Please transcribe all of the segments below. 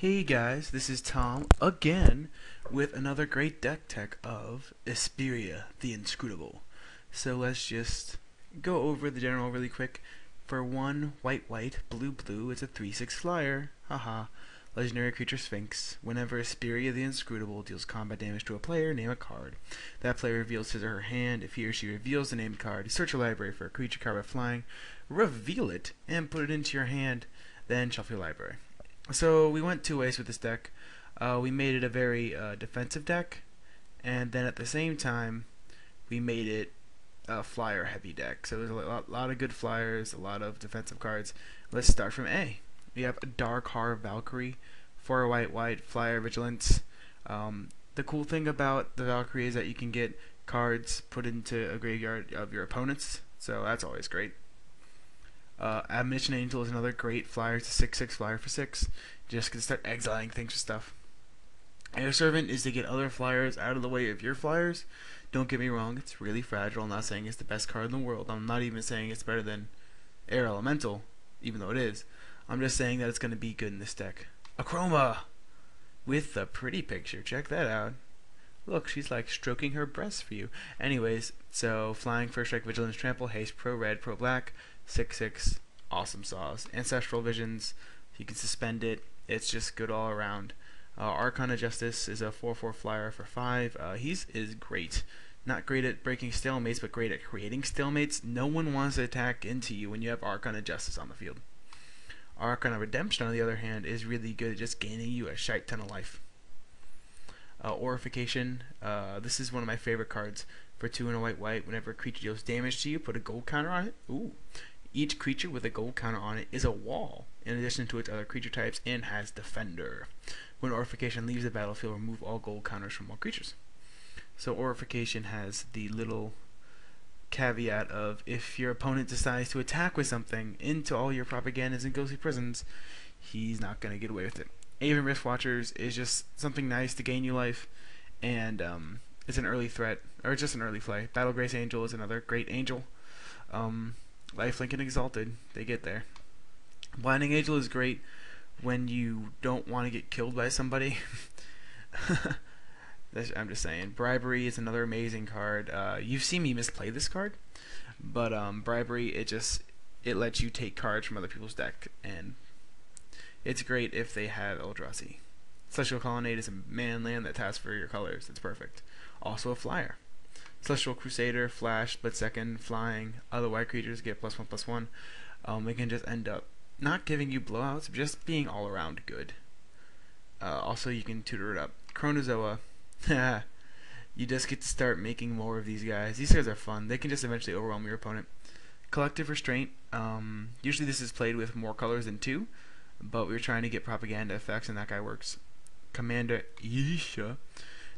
Hey guys, this is Tom again with another great deck tech of Isperia the Inscrutable. So let's just go over the general really quick. For one white white, blue blue, it's a 3/6 flyer. Haha. Legendary creature Sphinx. Whenever Isperia the Inscrutable deals combat damage to a player, name a card. That player reveals his or her hand. If he or she reveals the named card, search your library for a creature card by flying, reveal it, and put it into your hand, then shuffle your library. So we went two ways with this deck. We made it a very defensive deck, and then at the same time, we made it a flyer heavy deck. So there's a lot of good flyers, a lot of defensive cards. Let's start from A. We have Darkar Valkyrie, 4 white white flyer vigilance. The cool thing about the Valkyrie is that you can get cards put into a graveyard of your opponents, so that's always great. Admonition Angel is another great flyer. It's a 6/6 flyer for 6. Just gonna start exiling things for stuff. Air Servant is to get other flyers out of the way of your flyers. Don't get me wrong, it's really fragile. I'm not saying it's the best card in the world. I'm not even saying it's better than Air Elemental, even though it is. I'm just saying that it's going to be good in this deck. Achroma! With a pretty picture. Check that out. Look, she's like stroking her breasts for you. Anyways, so flying, first strike, vigilance, trample, haste, pro red, pro black, 6/6, awesome sauce. Ancestral Visions, you can suspend it. It's just good all around. Archon of Justice is a 4/4 flyer for 5. He is great. Not great at breaking stalemates, but great at creating stalemates. No one wants to attack into you when you have Archon of Justice on the field. Archon of Redemption, on the other hand, is really good at just gaining you a shite ton of life. Aurification, this is one of my favorite cards. For 2 and a white white, whenever a creature deals damage to you, put a gold counter on it. Ooh. Each creature with a gold counter on it is a wall, in addition to its other creature types, and has Defender. When Aurification leaves the battlefield, remove all gold counters from all creatures. So Aurification has the little caveat of if your opponent decides to attack with something into all your propagandas and ghostly prisons, he's not going to get away with it. Aven Riftwatchers is just something nice to gain you life, and it's an early threat, or just an early play. Battle Grace Angel is another great angel. Lifelink and Exalted, they get there. Blinding Angel is great when you don't want to get killed by somebody. I'm just saying. Bribery is another amazing card. You've seen me misplay this card, but Bribery, it lets you take cards from other people's deck, and it's great if they have Eldrazi. Celestial Colonnade is a man land that taps for your colors. It's perfect. Also a flyer. Celestial Crusader, flash, split second, flying. Other white creatures get +1/+1. They can just end up not giving you blowouts, but just being all around good. Also, you can tutor it up. Chronozoa. You just get to start making more of these guys. These guys are fun. They can just eventually overwhelm your opponent. Collective Restraint. Usually this is played with more colors than 2, but we're trying to get propaganda effects, and that guy works. Commander Isha.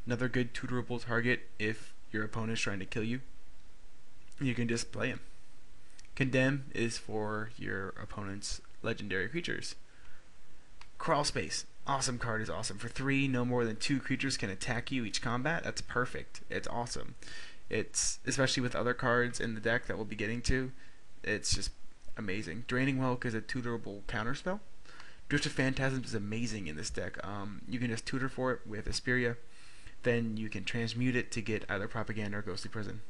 Another good tutorable target if your opponent is trying to kill you. You can just play him. Condemn is for your opponent's legendary creatures. Crawl Space. Awesome card is awesome. For 3, no more than 2 creatures can attack you each combat. That's perfect. It's awesome. It's especially with other cards in the deck that we'll be getting to. It's just amazing. Draining Welk is a tutorable counterspell. Drift of Phantasms is amazing in this deck. You can just tutor for it with Isperia. Then you can transmute it to get either Propaganda or Ghostly Prison.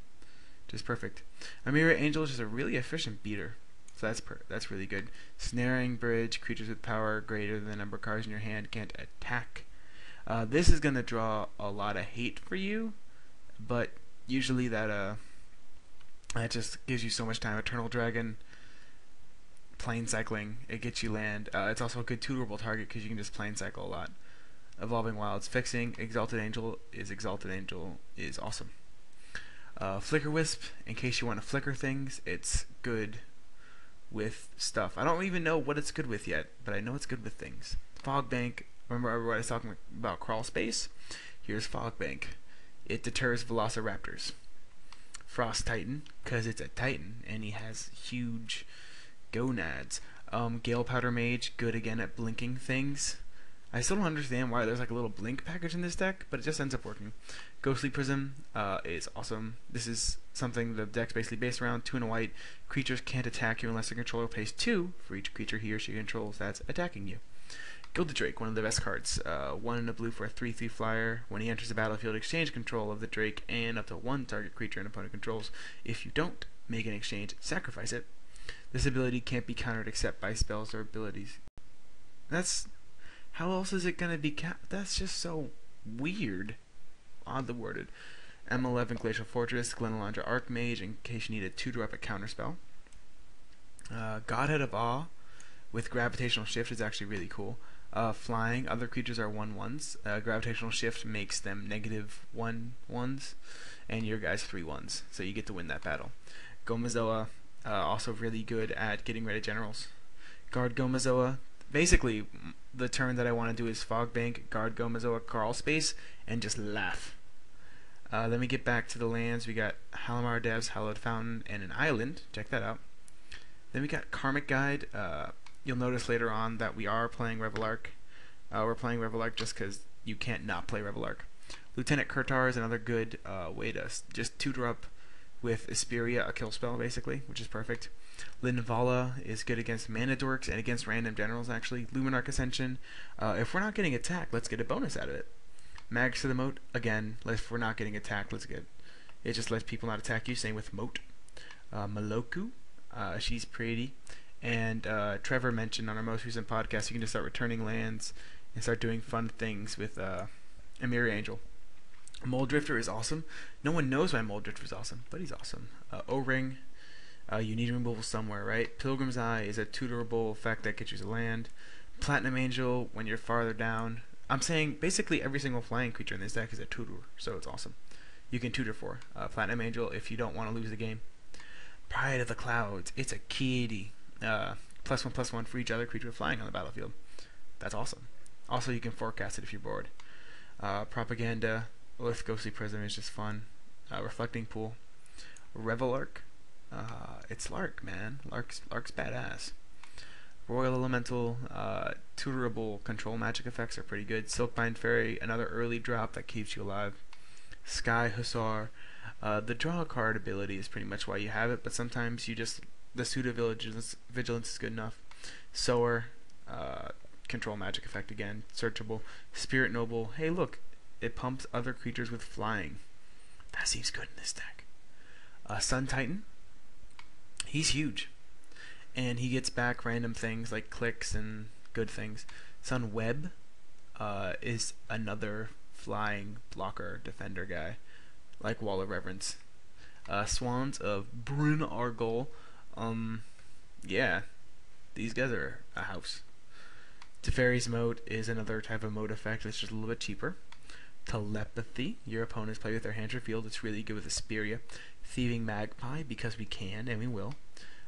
Just perfect. Amira Angel is just a really efficient beater. So that's really good. Snaring Bridge, creatures with power greater than the number of cards in your hand can't attack. This is going to draw a lot of hate for you, but usually that just gives you so much time. Eternal Dragon, plane cycling, it gets you land. It's also a good tutorable target because you can just plane cycle a lot. Evolving Wilds, fixing. Exalted Angel is awesome. Flicker Wisp, in case you want to flicker things, it's good with stuff. I don't even know what it's good with yet, but I know it's good with things. Fog Bank, remember everybody was talking about Crawl Space? Here's Fog Bank. It deters Velociraptors. Frost Titan, because it's a Titan, and he has huge gonads. Gale Powder Mage, good again at blinking things. I still don't understand why there's like a little blink package in this deck, but it just ends up working. Ghostly Prism is awesome. This is something the deck's basically based around. 2 and a white. Creatures can't attack you unless the controller pays 2 for each creature he or she controls that's attacking you. Gilded Drake, one of the best cards. 1 in a blue for a 3/3 flyer. When he enters the battlefield, exchange control of the Drake and up to 1 target creature an opponent controls. If you don't make an exchange, sacrifice it. This ability can't be countered except by spells or abilities. That's... How else is it going to be that's just so weird. Oddly worded. M11 Glacial Fortress, Glenalandra Archmage, in case you need a 2-drop a counterspell. Godhead of Awe with Gravitational Shift is actually really cool. Flying, other creatures are 1/1s. Gravitational Shift makes them -1/1s, and your guys 3/1s, so you get to win that battle. Gomazoa, also really good at getting rid of generals. Guard Gomazoa. Basically, the turn that I want to do is Fog Bank, Guard Gomazoa, Crawl Space, and just laugh. Then we get back to the lands. We got Halimar Devs, Hallowed Fountain, and an island. Check that out. Then we got Karmic Guide. You'll notice later on that we are playing Reveillark. We're playing Reveillark just because you can't not play Reveillark. Lieutenant Kurtar is another good way to just tutor up with Isperia, a kill spell basically, which is perfect. Linvala is good against Mana Dorks and against random generals actually. Luminarch Ascension. If we're not getting attacked, let's get a bonus out of it. Mags to the Moat, again, if we're not getting attacked, let's get it. Just lets people not attack you, same with Moat. Maloku, she's pretty. And Trevor mentioned on our most recent podcast, you can just start returning lands and start doing fun things with Emir Angel. Mold Drifter is awesome. No one knows why Mold Drifter is awesome, but he's awesome. O-Ring, you need removal somewhere, right? Pilgrim's Eye is a tutorable effect that gets you to land. Platinum Angel, when you're farther down. I'm saying basically every single flying creature in this deck is a tutor, so it's awesome. You can tutor for Platinum Angel if you don't want to lose the game. Pride of the Clouds, it's a kitty. +1/+1 for each other creature flying on the battlefield. That's awesome. Also, you can forecast it if you're bored. Propaganda with Ghostly Prism is just fun. Reflecting Pool. Reveillark. It's Lark, man. Lark's badass. Royal Elemental, tutorable control magic effects are pretty good. Silkbind Fairy, another early drop that keeps you alive. Sky Hussar, the draw card ability is pretty much why you have it, but sometimes you just, the pseudo vigilance is good enough. Sower, control magic effect again, searchable. Spirit Noble, hey look, it pumps other creatures with flying. That seems good in this deck. Sun Titan, he's huge. And he gets back random things like clicks and good things. Sun Web is another flying blocker defender guy, like Wall of Reverence. Swans of Bryn Argol. Yeah, these guys are a house. Teferi's Moat is another type of moat effect. It's just a little bit cheaper. Telepathy. Your opponents play with their hand or field. It's really good with Asperia. Thieving Magpie, because we can and we will.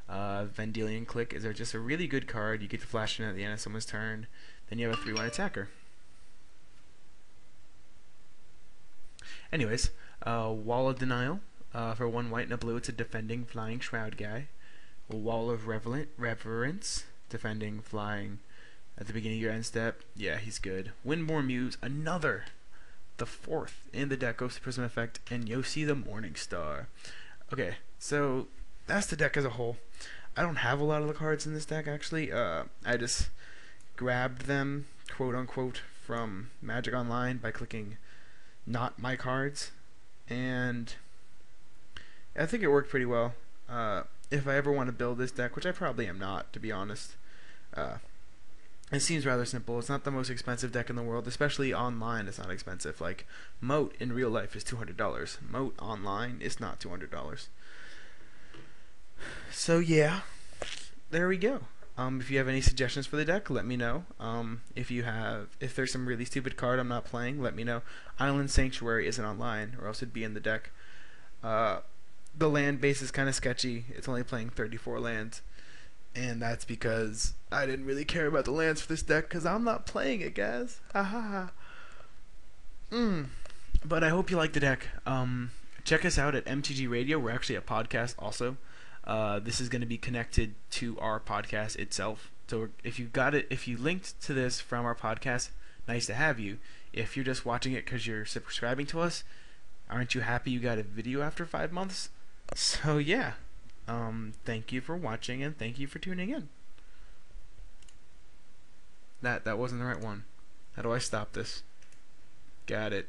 Vendilion Click is just a really good card. You get to flash in at the end of someone's turn. Then you have a 3/1 attacker. Anyways, Wall of Denial. For 1 white and a blue, it's a defending flying shroud guy. Wall of Reverence. Defending flying at the beginning of your end step. Yeah, he's good. Windborn Muse, another. The 4th in the deck, Ghost Prism effect, and Yossi the Morningstar. Okay, so that's the deck as a whole. I don't have a lot of the cards in this deck actually. I just grabbed them, quote unquote, from Magic Online by clicking not my cards, and I think it worked pretty well. If I ever want to build this deck, which I probably am not, to be honest, it seems rather simple. It's not the most expensive deck in the world, especially online. It's not expensive. Like Moat in real life is $200. Moat online is not $200. So yeah, there we go. If you have any suggestions for the deck, let me know. If there's some really stupid card I'm not playing, let me know. Island Sanctuary isn't online, or else it'd be in the deck. The land base is kind of sketchy. It's only playing 34 lands, and that's because I didn't really care about the lands for this deck because I'm not playing it, guys. Ha. But I hope you like the deck. Check us out at MTG Radio. We're actually a podcast also. This is going to be connected to our podcast itself. So if you linked to this from our podcast, nice to have you. If you're just watching it because you're subscribing to us, aren't you happy you got a video after 5 months? So yeah, thank you for watching and thank you for tuning in. That wasn't the right one. How do I stop this? Got it.